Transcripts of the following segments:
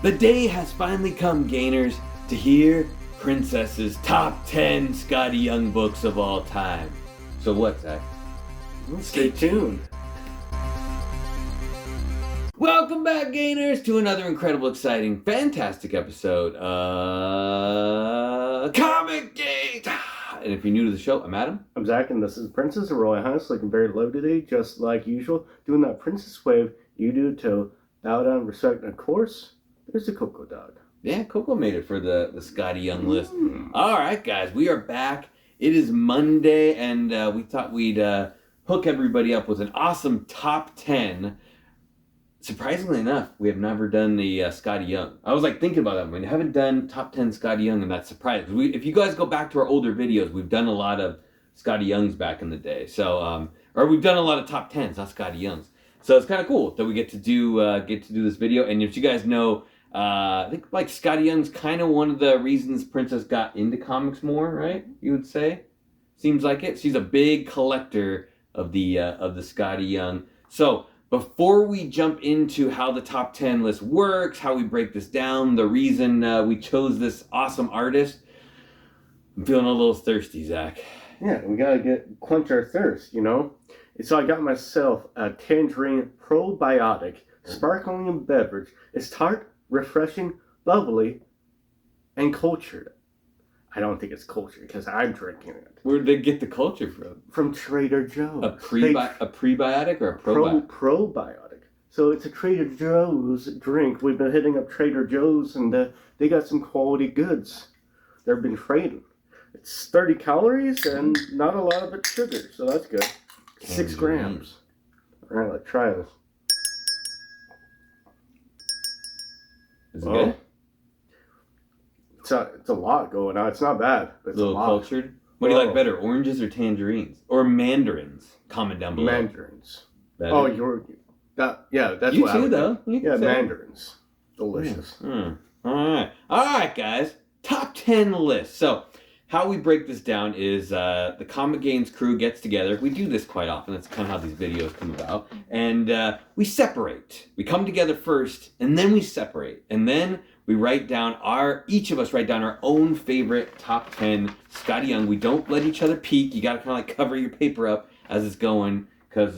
The day has finally come, gainers, to hear Princess's top 10 Scotty Young books of all time. So what, Zach? Stay tuned. Welcome back, gainers, to another incredible, exciting, fantastic episode of ComicGains. And if you're new to the show, I'm Adam. I'm Zach, and this is Princess Roy Huss, looking very low today, just like usual. Doing that princess wave you do to bow down, respect, and of course, there's the Coco dog. Yeah, Coco made it for the Scotty Young list. All right, guys, we are back. It is Monday, and we thought we'd hook everybody up with an awesome top 10. Surprisingly enough, we have never done the Scotty Young. I was thinking about that. We haven't done top 10 Scotty Young, and that's surprising. If you guys go back to our older videos, we've done a lot of Scotty Youngs back in the day. So, or we've done a lot of top 10s, not Scotty Youngs. So it's kind of cool that we get to do this video. And if you guys know, I think Scotty Young's kind of one of the reasons Princess got into comics more, right? You would say, seems like it. She's a big collector of the Scotty Young. So before we jump into how the top 10 list works, how we break this down, the reason we chose this awesome artist, I'm feeling a little thirsty, Zach. Yeah, we gotta quench our thirst, you know. So I got myself a tangerine probiotic sparkling beverage. It's tart, refreshing, bubbly, and cultured. I don't think it's cultured because I'm drinking it. Where did they get the culture from? From Trader Joe's. A prebiotic or a probiotic? Probiotic. So it's a Trader Joe's drink. We've been hitting up Trader Joe's, and they got some quality goods. They've been trading. It's 30 calories and not a lot of it's sugar, so that's good. 6 grams. All right, let's try this. Is it good? It's a lot going on. It's not bad, but it's a lot. Cultured. What do you like better, oranges or tangerines? Or mandarins? Comment down below. Mandarins. Better? Oh, that's you what too, I would though. think. Yeah, mandarins. Delicious. All right, guys. Top 10 list. So, how we break this down is the ComicGains crew gets together. We do this quite often. That's kind of how these videos come about. And we separate. We come together first, and then we separate. And then we each of us write down our own favorite top 10 Scotty Young. We don't let each other peek. You got to kind of cover your paper up as it's going, because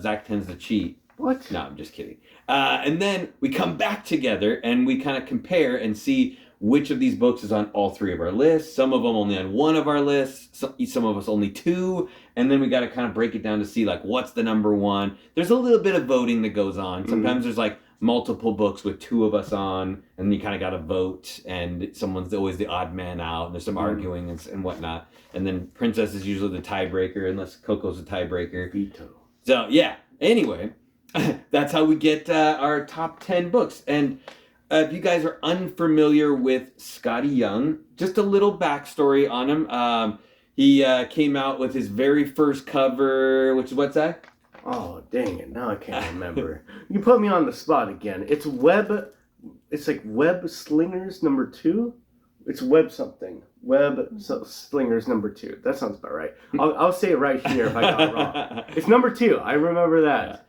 Zach tends to cheat. What? No, I'm just kidding. And then we come back together, and we kind of compare and see which of these books is on all 3 of our lists. Some of them only on 1 of our lists. Some of us only 2. And then we got to kind of break it down to see what's the number 1. There's a little bit of voting that goes on. Sometimes there's multiple books with 2 of us on, and you kind of got to vote, and someone's always the odd man out, and there's some arguing and whatnot. And then Princess is usually the tiebreaker, unless Coco's the tiebreaker. Veto. So yeah. Anyway, that's how we get our top 10 books. And if you guys are unfamiliar with Scotty Young, just a little backstory on him. He came out with his very first cover, which is what's that? Oh, dang it. Now I can't remember. You put me on the spot again. It's Web Slingers number 2? It's Web something. Slingers number 2. That sounds about right. I'll say it right here if I got it wrong. It's number 2. I remember that.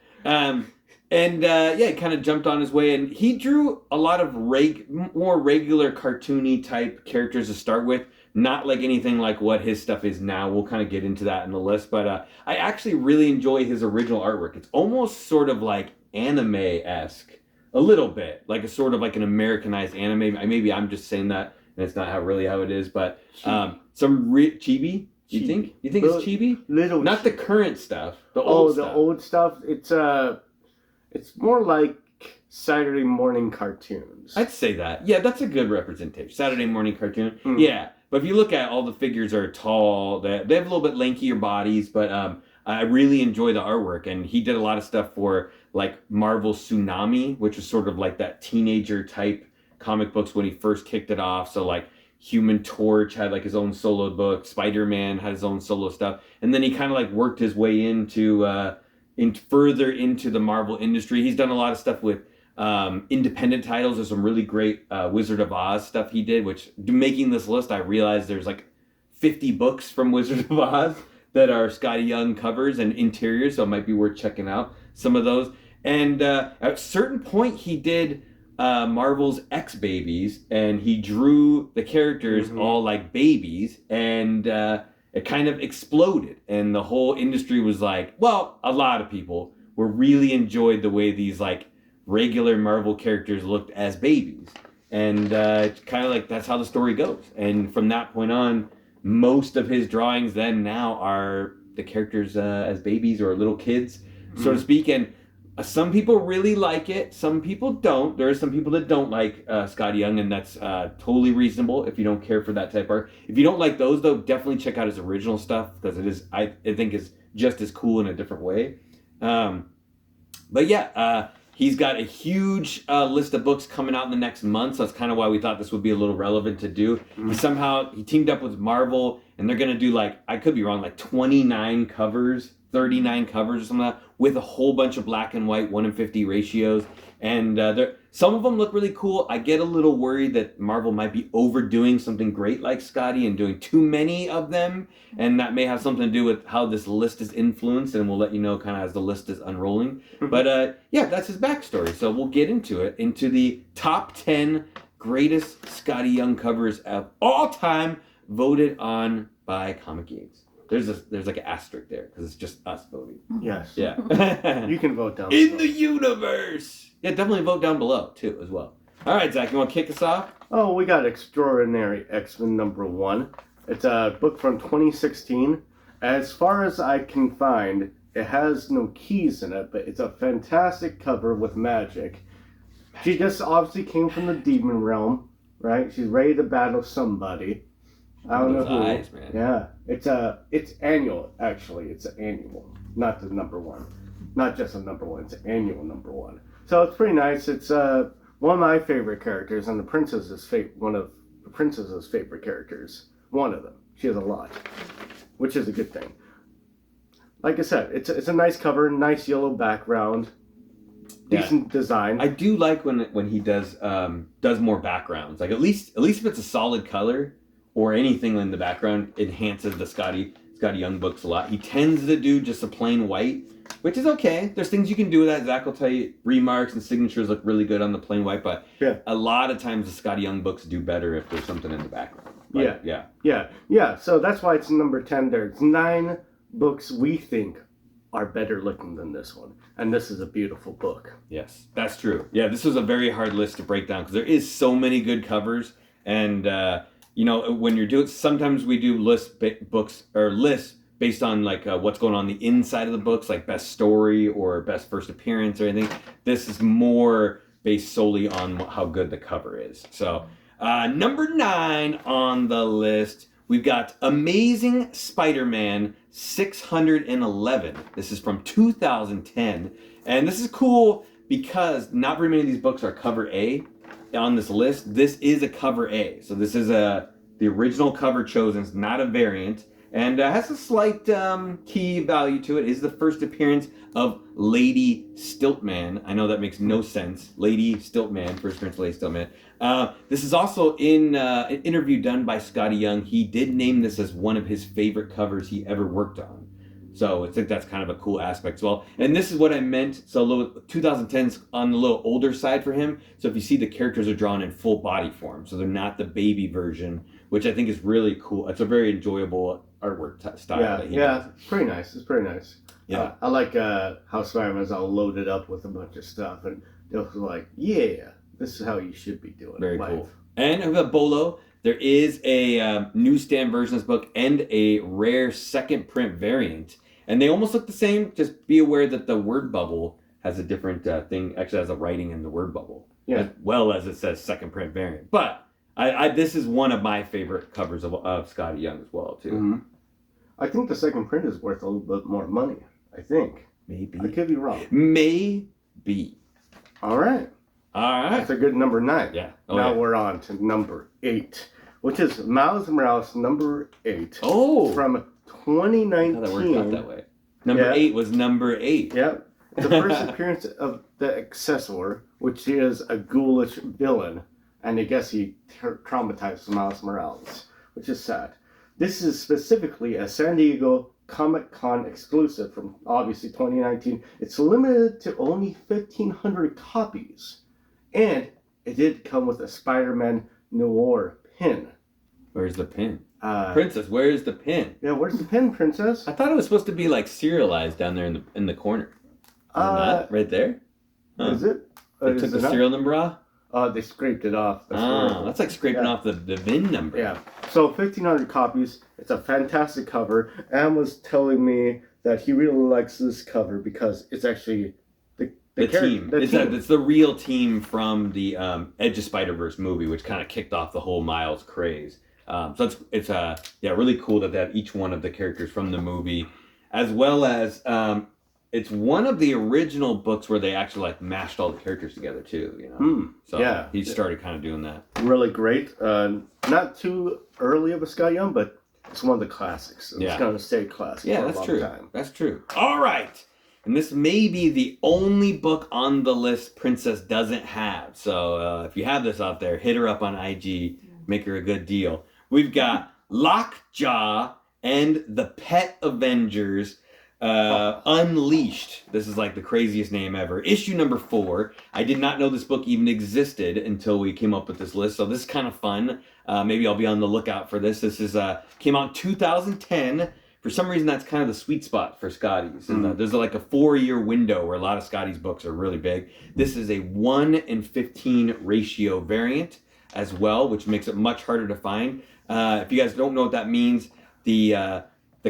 He kind of jumped on his way, and he drew a lot of more regular cartoony type characters to start with, not like anything like what his stuff is now. We'll kind of get into that in the list, but I actually really enjoy his original artwork. It's almost sort of like anime-esque, a little bit, like a sort of like an Americanized anime. Maybe I'm just saying that, and it's not how it is, but some chibi. You think it's chibi? Not the current stuff. The old stuff. The old stuff. It's more like Saturday morning cartoons. I'd say that. Yeah, that's a good representation. Saturday morning cartoon. Yeah, but if you look at all the figures are tall. They have a little bit lankier bodies, but I really enjoy the artwork. And he did a lot of stuff for Marvel Tsunami, which was sort of like that teenager type comic books when he first kicked it off. So Human Torch had his own solo book. Spider-Man had his own solo stuff, and then he kind of worked his way into further into the Marvel industry. He's done a lot of stuff with independent titles. There's some really great Wizard of Oz stuff he did, which making this list, I realized there's 50 books from Wizard of Oz that are Scotty Young covers and interiors, so it might be worth checking out some of those. And at a certain point, he did Marvel's X-Babies, and he drew the characters all like babies, and it kind of exploded, and the whole industry was like, well, a lot of people were really enjoyed the way these like regular Marvel characters looked as babies, and it's kind of like that's how the story goes. And from that point on, most of his drawings then now are the characters as babies or little kids, so to speak. And some people really like it. Some people don't. There are some people that don't like Scotty Young, and that's totally reasonable if you don't care for that type of art. If you don't like those, though, definitely check out his original stuff because it is, I think, is just as cool in a different way. But yeah, he's got a huge list of books coming out in the next month, so that's kind of why we thought this would be a little relevant to do. He teamed up with Marvel, and they're gonna do like, I could be wrong, like 29 covers. 39 covers or something like that, with a whole bunch of black and white 1:50 ratios, and some of them look really cool. I get a little worried that Marvel might be overdoing something great like Scotty and doing too many of them, and that may have something to do with how this list is influenced, and we'll let you know kind of as the list is unrolling. But yeah, that's his backstory, so we'll get into the top 10 greatest Scotty Young covers of all time, voted on by ComicGains. There's like an asterisk there because it's just us voting. Yes. Yeah. You can vote down in below. the universe. Yeah, definitely vote down below too as well. All right, Zach, you want to kick us off? Oh, we got Extraordinary X-Men #1. It's a book from 2016. As far as I can find, it has no keys in it, but it's a fantastic cover with magic. She just obviously came from the demon realm, right? She's ready to battle somebody. I don't know who. Eyes, man. Yeah, it's annual actually. It's an annual, not the #1, not just a #1. It's an annual #1. So it's pretty nice. It's one of my favorite characters, and one of the princess's favorite characters. One of them. She has a lot, which is a good thing. Like I said, it's a nice cover, nice yellow background, decent design. I do like when he does more backgrounds. Like at least if it's a solid color, or anything in the background enhances the Scotty Young books a lot. He tends to do just a plain white, which is okay. There's things you can do with that. Zach will tell you remarks and signatures look really good on the plain white, but a lot of times the Scotty Young books do better if there's something in the background. Like, Yeah. So that's why it's number 10. There's 9 books we think are better looking than this one, and this is a beautiful book. Yes, that's true. Yeah, this was a very hard list to break down because there is so many good covers, and you know, when you're doing, sometimes we do lists based on like what's going on the inside of the books, like best story or best first appearance or anything. This is more based solely on how good the cover is. So number 9 on the list, we've got Amazing Spider-Man 611. This is from 2010, and this is cool because not very many of these books are cover A. On this list, this is a cover A. So this is the original cover chosen. It's not a variant, and has a slight key value to it. It is the first appearance of Lady Stiltman. I know that makes no sense. Lady Stiltman, first appearance of Lady Stiltman. This is also in an interview done by Scotty Young. He did name this as one of his favorite covers he ever worked on. So I think that's kind of a cool aspect as well. And this is what I meant. So 2010's on the little older side for him. So if you see, the characters are drawn in full body form. So they're not the baby version, which I think is really cool. It's a very enjoyable artwork style. It's pretty nice. It's pretty nice. Yeah. I like how Spider-Man's all loaded up with a bunch of stuff. And it was like, yeah, this is how you should be doing Very life. cool. And I've got Bolo. There is a newsstand version of this book and a rare second print variant. And they almost look the same. Just be aware that the word bubble has a different thing. Actually has a writing in the word bubble. As well as it says second print variant. But this is one of my favorite covers of Scotty Young as well, too. Mm-hmm. I think the second print is worth a little bit more money. I think. Maybe. I could be wrong. Maybe. All right. That's a good number 9. Yeah. Now we're on to number 8, which is Miles Morales number 8. Oh. From 2019. How that worked out that way. Number 8 was number 8. Yep. The first appearance of the Accessor, which is a ghoulish villain, and I guess he traumatized Miles Morales, which is sad. This is specifically a San Diego Comic-Con exclusive from obviously 2019. It's limited to only 1,500 copies, and it did come with a Spider-Man Noir pin. Where's the pin? Princess, where's the pin? Yeah, where's the pin, Princess? I thought it was supposed to be like serialized down there in the corner. Is it not? Right there? Huh. Is it? They took the serial number off? They scraped it off. That's like scraping off the VIN number. Yeah. So 1,500 copies. It's a fantastic cover. Am was telling me that he really likes this cover because it's actually the team. It's the real team from the Edge of Spider-Verse movie, which kind of kicked off the whole Miles craze. So it's really cool that they have each one of the characters from the movie, as well as it's one of the original books where they actually like mashed all the characters together too. You know, so he started kind of doing that. Really great. Not too early of a Scotty Young, but it's one of the classics. It's going to stay classic. Yeah, for that's a long true. Time. That's true. All right. And this may be the only book on the list Princess doesn't have. So if you have this out there, hit her up on IG, make her a good deal. We've got Lockjaw and the Pet Avengers Unleashed. This is like the craziest name ever. Issue number 4. I did not know this book even existed until we came up with this list. So this is kind of fun. Maybe I'll be on the lookout for this. This is came out in 2010. For some reason, that's kind of the sweet spot for Scotty's. And there's like a 4-year window where a lot of Scotty's books are really big. This is a 1:15 ratio variant as well, which makes it much harder to find. If you guys don't know what that means, the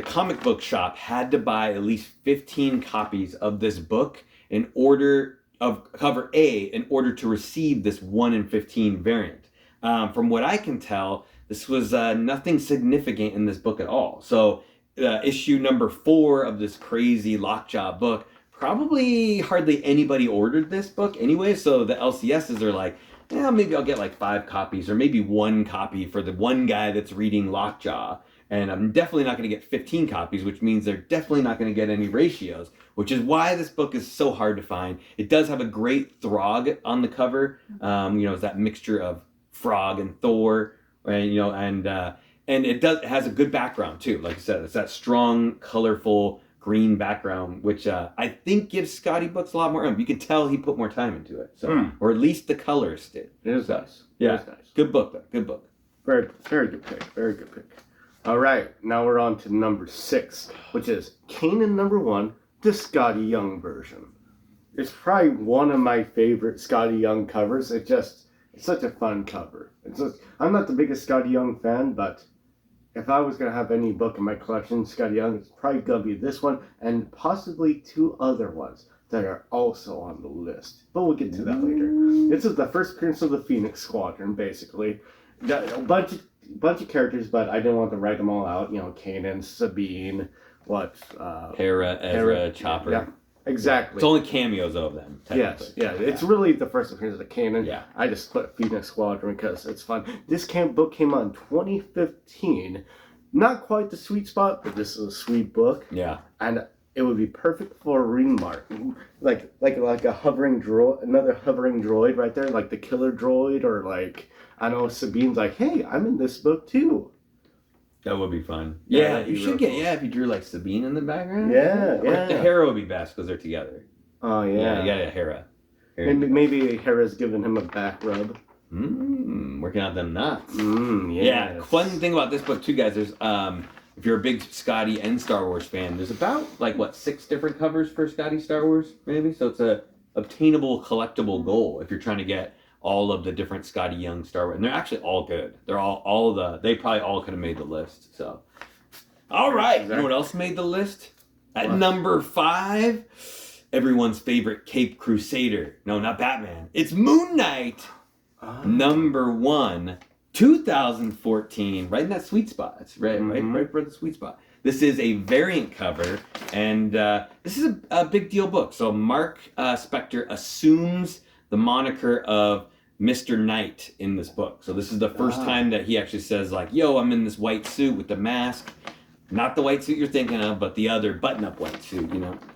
comic book shop had to buy at least 15 copies of this book in order of cover A in order to receive this 1:15 variant. From what I can tell, this was nothing significant in this book at all. So issue number 4 of this crazy Lockjaw book, probably hardly anybody ordered this book anyway, so the LCSs are like, yeah, maybe I'll get like 5 copies or maybe 1 copy for the one guy that's reading Lockjaw, and I'm definitely not going to get 15 copies, which means they're definitely not going to get any ratios, which is why this book is so hard to find. It does have a great Throg on the cover, it's that mixture of Frog and Thor, and it has a good background too. Like I said, it's that strong, colorful green background, which I think gives Scotty books a lot more. You can tell he put more time into it, or at least the colorist did. It is nice. Yeah, it is nice. Good book though. Good book. Very, very good pick. Very good pick. All right, now we're on to number 6, which is Kanan number 1, the Scotty Young version. It's probably one of my favorite Scotty Young covers. It's such a fun cover. I'm not the biggest Scotty Young fan, but if I was going to have any book in my collection, Scotty Young, it's probably going to be this one and possibly 2 other ones that are also on the list. But we'll get to that later. This is the first appearance of the Phoenix Squadron, basically. Got a bunch of characters, but I didn't want to write them all out. Kanan, Sabine, Hera, Ezra, Chopper. Yeah, exactly. It's only cameos of them. Yes, yeah. It's really the first appearance of Kanan. Yeah. I just put Phoenix Squadron because it's fun. This book came out in 2015. Not quite the sweet spot, but this is a sweet book. Yeah. And it would be perfect for a reading mark. Like a hovering droid, another hovering droid right there, like the killer droid, or like, I know Sabine's like, hey, I'm in this book too. That would be fun. Yeah, you should get, if you drew like Sabine in the background. Yeah. The Hera would be best because they're together. Oh, yeah. You got a Hera. Maybe Hera's giving him a back rub. Working out them nuts. Yes. Yeah, fun thing about this book too, guys, there's, if you're a big Scotty and Star Wars fan, there's about, 6 different covers for Scotty Star Wars, maybe? So it's a obtainable, collectible goal if you're trying to get all of the different Scotty Young Star Wars. And they're actually all good. They're they probably all could have made the list, so. All right, exactly. You know what else made the list? At number 5, everyone's favorite Cape Crusader. No, not Batman. It's Moon Knight. Number 1, 2014. Right in that sweet spot. It's right for the sweet spot. This is a variant cover, and this is a big deal book. So Mark Spector assumes the moniker of Mr. Knight in this book. So this is the first time that he actually says, like, yo, I'm in this white suit with the mask. Not the white suit you're thinking of, but the other button-up white suit,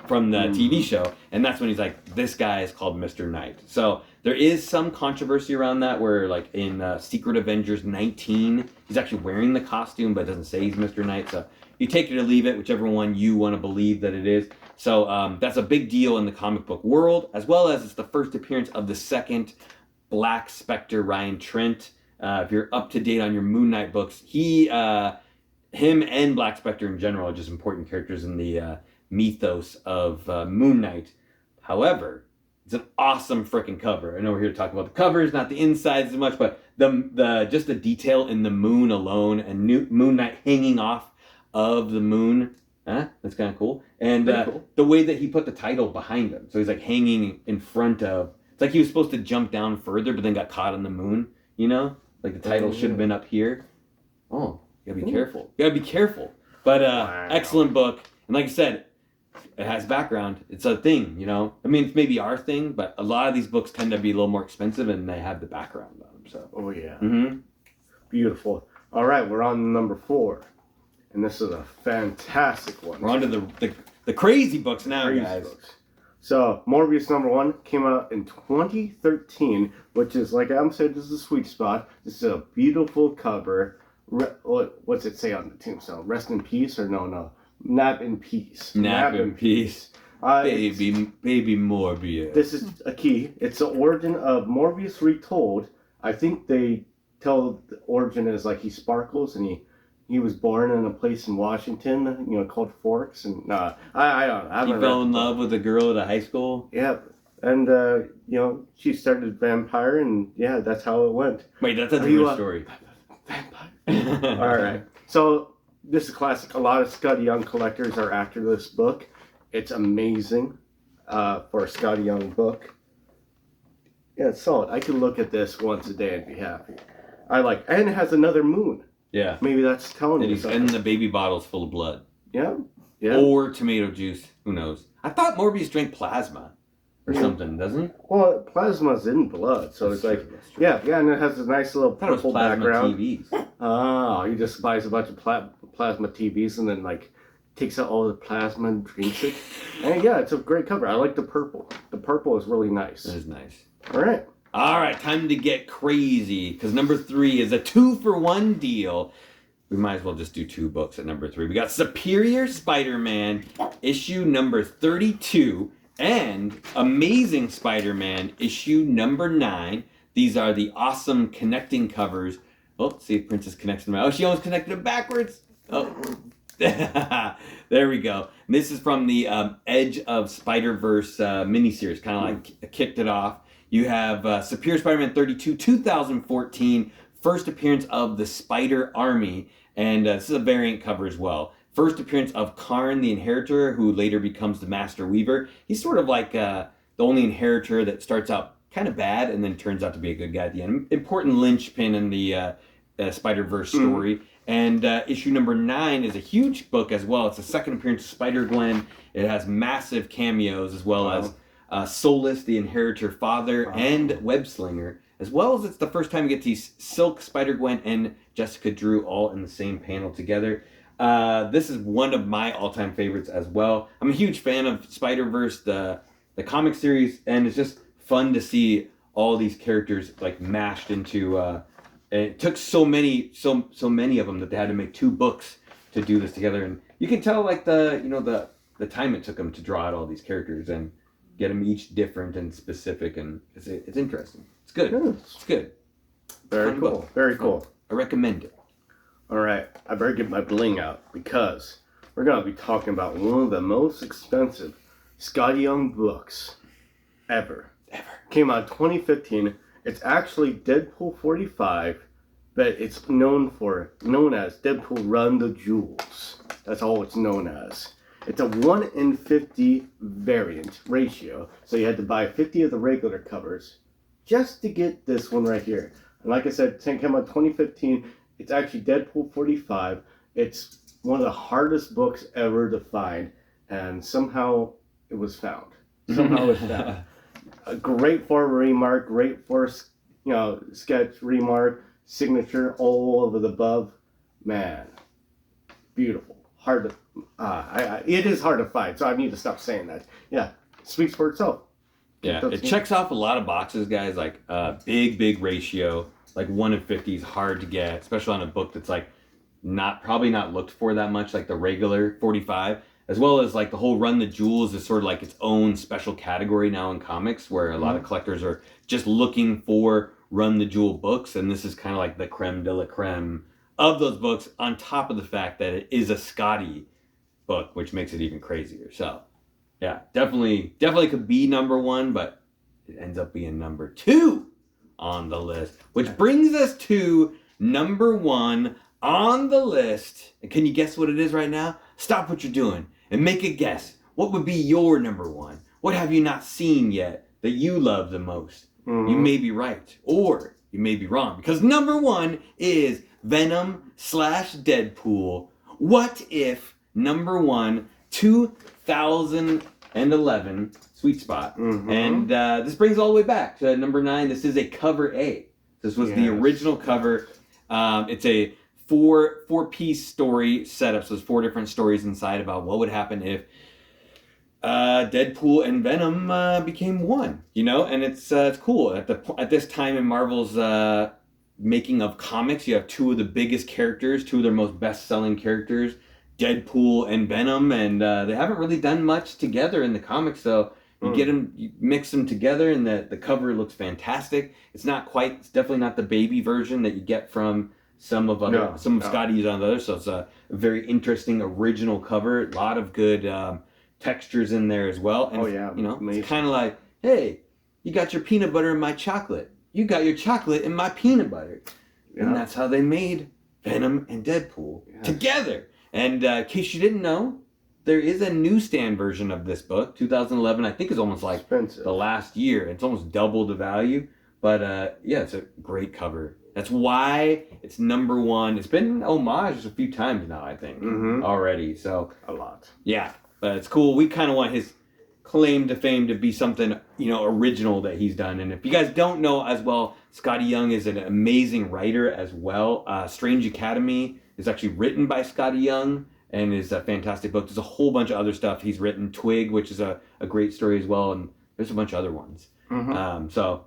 from the TV show. And that's when he's like, this guy is called Mr. Knight. So there is some controversy around that where, like, in Secret Avengers 19, he's actually wearing the costume, but it doesn't say he's Mr. Knight. So you take it or leave it, whichever one you want to believe that it is. So that's a big deal in the comic book world, as well as it's the first appearance of the second Black Spectre Ryan Trent. If you're up to date on your Moon Knight books, him and Black Spectre in general are just important characters in the mythos of Moon Knight. However, it's an awesome freaking cover. I know we're here to talk about the covers, not the insides as much, but just the detail in the moon alone and Moon Knight hanging off of the moon. That's kind of cool. And cool. The way that he put the title behind him. So he's like hanging in front of, it's like he was supposed to jump down further, but then got caught on the moon, you know? Like the title should have been up here. Oh, you gotta be careful. You gotta be careful. But excellent book. And like I said, it has background. It's a thing, you know? I mean, it's maybe our thing, but a lot of these books tend to be a little more expensive and they have the background on them. So. Oh, yeah. Mm-hmm. Beautiful. All right, we're on to number 4. And this is a fantastic one. We're on to the crazy books now, guys. Books. So, Morbius number 1 came out in 2013, which is, like Adam said, this is a sweet spot. This is a beautiful cover. What's it say on the tombstone? Rest in peace? Or no. Nap in peace. Nap in peace. Baby Morbius. This is a key. It's the origin of Morbius retold. I think they tell the origin is like he sparkles and he was born in a place in Washington, you know, called Forks, and I don't know. He fell in love with a girl at a high school. Yeah, and you know, she started vampire, and yeah, that's how it went. Wait, that's a different story. Vampire. All right, so this is a classic. A lot of Scotty Young collectors are after this book. It's amazing for a Scotty Young book. Yeah, it's solid. I can look at this once a day and be happy. And it has another moon. Yeah. Maybe that's telling you something. And the baby bottle's full of blood. Yeah. Or tomato juice. Who knows? I thought Morbius drank plasma or something, doesn't he? Well, plasma's in blood, so that's it's true, like, yeah, and it has a nice little purple background. TVs. Oh, he just buys a bunch of plasma TVs and then like takes out all the plasma and drinks it. And yeah, it's a great cover. I like the purple. The purple is really nice. It is nice. All right, time to get crazy, because number 3 is a 2-for-1 deal. We might as well just do 2 books at number 3. We got Superior Spider-Man, issue number 32, and Amazing Spider-Man, issue number 9. These are the awesome connecting covers. Oh, see if Princess connects them. Oh, she almost connected them backwards. Oh, there we go. And this is from the Edge of Spider-Verse miniseries, kind of like kicked it off. You have Superior Spider-Man 32, 2014, first appearance of the Spider Army, and this is a variant cover as well. First appearance of Karn, the Inheritor, who later becomes the Master Weaver. He's sort of like the only Inheritor that starts out kind of bad and then turns out to be a good guy at the end. Important linchpin in the Spider-Verse story. And issue number 9 is a huge book as well. It's the second appearance of Spider-Gwen. It has massive cameos as well as Solus, the Inheritor father, and Webslinger, as well as it's the first time you get to see Silk, Spider-Gwen, and Jessica Drew all in the same panel together. This is one of my all-time favorites as well. I'm a huge fan of Spider-Verse, the comic series, and it's just fun to see all these characters like mashed into. It took so many of them that they had to make 2 books to do this together, and you can tell like the time it took them to draw out all these characters and get them each different and specific, and it's interesting. It's good. It's good. Very cool. Very cool. I recommend it. All right, I better get my bling out because we're going to be talking about one of the most expensive Scotty Young books ever. Came out in 2015. It's actually Deadpool 45, but it's known as Deadpool Run the Jewels. That's all it's known as. It's a 1 in 50 variant ratio, so you had to buy 50 of the regular covers just to get this one right here. And like I said, it came out 2015. It's actually Deadpool 45. It's one of the hardest books ever to find, and somehow it was found. Great for remark, great for sketch, remark, signature, all of the above. Man, beautiful. Hard to. It is hard to find, so I need to stop saying that. Yeah, it speaks for itself. Yeah, it checks off a lot of boxes, guys. Like big ratio. Like 1 in 50 is hard to get, especially on a book that's like probably not looked for that much, like the regular 45. as well as like the whole Run the Jewels is sort of like its own special category now in comics, where a lot of collectors are just looking for Run the Jewel books, and this is kind of like the creme de la creme of those books, on top of the fact that it is a Scotty book, which makes it even crazier. So, yeah, definitely could be number one, but it ends up being number two on the list, which brings us to number one on the list. And can you guess what it is right now? Stop what you're doing and make a guess. What would be your number one? What have you not seen yet that you love the most? You may be right, or you may be wrong, because number one is Venom / Deadpool. What if number one, 2011, sweet spot. And this brings all the way back to number 9. This is a cover A. This was the original cover. It's a four-piece story setup. So there's 4 different stories inside about what would happen if Deadpool and Venom became one. You know, and it's cool. At this time in Marvel's making of comics, you have 2 of the biggest characters, 2 of their most best-selling characters, Deadpool and Venom, and they haven't really done much together in the comics. So you get them, you mix them together, and the cover looks fantastic. It's definitely not the baby version that you get from some of Scotty's on the other. So it's a very interesting original cover. A lot of good textures in there as well. And you know, amazing. It's kind of like, hey, you got your peanut butter in my chocolate. You got your chocolate in my peanut butter. And that's how they made Venom and Deadpool together. And in case you didn't know, there is a newsstand version of this book. 2011, I think, is almost like expensive. The last year. It's almost double the value. But yeah, it's a great cover. That's why it's number one. It's been homaged a few times now, I think, already. So a lot. Yeah, but it's cool. We kind of want his claim to fame to be something, you know, original that he's done. And if you guys don't know as well, Scotty Young is an amazing writer as well. Strange Academy is actually written by Scotty Young and is a fantastic book. There's a whole bunch of other stuff he's written. Twig, which is a great story as well, and there's a bunch of other ones. So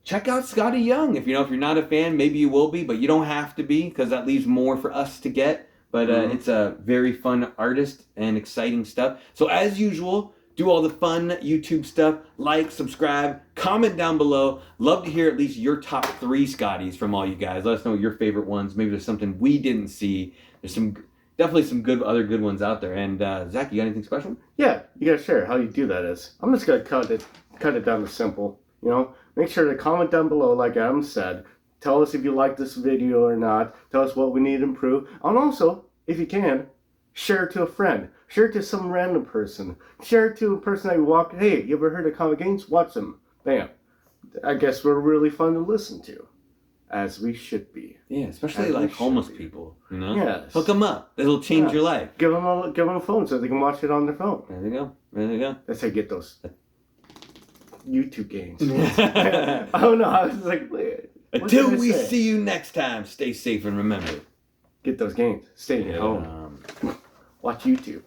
check out Scotty Young. If you're not a fan, maybe you will be, but you don't have to be, because that leaves more for us to get. But it's a very fun artist and exciting stuff. So as usual, do all the fun YouTube stuff. Like, subscribe, comment down below. Love to hear at least your top 3 Scotties from all you guys. Let us know your favorite ones. Maybe there's something we didn't see. There's definitely some other good ones out there. And Zach, you got anything special? Yeah, you gotta share. How you do that is, I'm just gonna cut it down to simple. You know, make sure to comment down below, like Adam said. Tell us if you like this video or not. Tell us what we need to improve. And also, if you can, share it to a friend. Share it to some random person. Share it to a person that you walk. Hey, you ever heard of ComicGains? Watch them. Bam. I guess we're really fun to listen to, as we should be. Yeah, especially like homeless people. You know. Yes. Hook them up. It'll change your life. Give them a phone so they can watch it on their phone. There you go. That's how you get those YouTube gains. Oh no, I was like, until we see you next time, stay safe and remember, get those gains. Stay at home. Watch YouTube.